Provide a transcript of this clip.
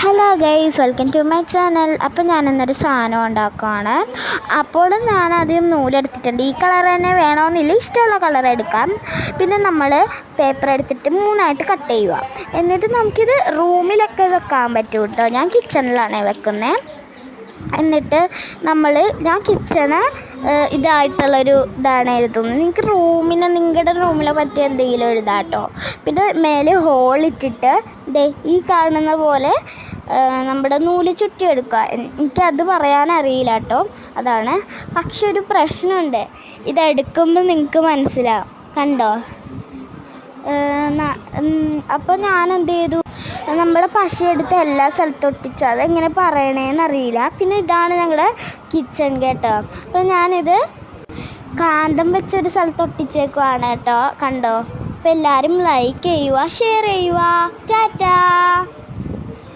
Hello guys, welcome to my channel. അപ്പോൾ ഞാനിന്നൊരു സാധനം ഉണ്ടാക്കുകയാണ്. അപ്പോൾ ഞാൻ ആദ്യം നൂലെടുത്തിട്ടുണ്ട്. ഈ കളർ തന്നെ വേണമെന്നില്ല, ഇഷ്ടമുള്ള കളർ എടുക്കാം. പിന്നെ നമ്മൾ പേപ്പർ എടുത്തിട്ട് 3ആയിട്ട് കട്ട് ചെയ്യുക. എന്നിട്ട് നമുക്കിത് റൂമിലൊക്കെ വെക്കാൻ പറ്റും കേട്ടോ. ഞാൻ കിച്ചണിലാണ് വെക്കുന്നത്. എന്നിട്ട് ഞാൻ കിച്ചണ് ഇതായിട്ടുള്ളൊരു ഇതാണ് എഴുതുന്നത്. നിങ്ങളുടെ റൂമിലെ പറ്റിയ എന്തെങ്കിലും എഴുതാം കേട്ടോ. പിന്നെ മേലെ ഹോളിട്ടിട്ട് ഈ കാണുന്ന പോലെ നമ്മുടെ നൂല് ചുറ്റിയെടുക്കുക. എനിക്കത് പറയാനറിയില്ല കേട്ടോ, അതാണ്. പക്ഷെ ഒരു പ്രശ്നമുണ്ട്, ഇതെടുക്കുമ്പോൾ നിങ്ങൾക്ക് മനസ്സിലാവും. കണ്ടോ? അപ്പോൾ ഞാൻ എന്ത് ചെയ്തു, നമ്മുടെ പശയെടുത്ത് എല്ലാ സ്ഥലത്തും ഒട്ടിച്ചു. അതെങ്ങനെ പറയണേന്നറിയില്ല. പിന്നെ ഇതാണ് ഞങ്ങളുടെ കിച്ചൺ കേട്ടോ. അപ്പോൾ ഞാനിത് കാന്തം വെച്ചൊരു സ്ഥലത്ത് ഒട്ടിച്ചേക്കുവാണ് കേട്ടോ. കണ്ടോ? അപ്പോൾ എല്ലാവരും ലൈക്ക് ചെയ്യുക, ഷെയർ ചെയ്യുക. ടാറ്റാ.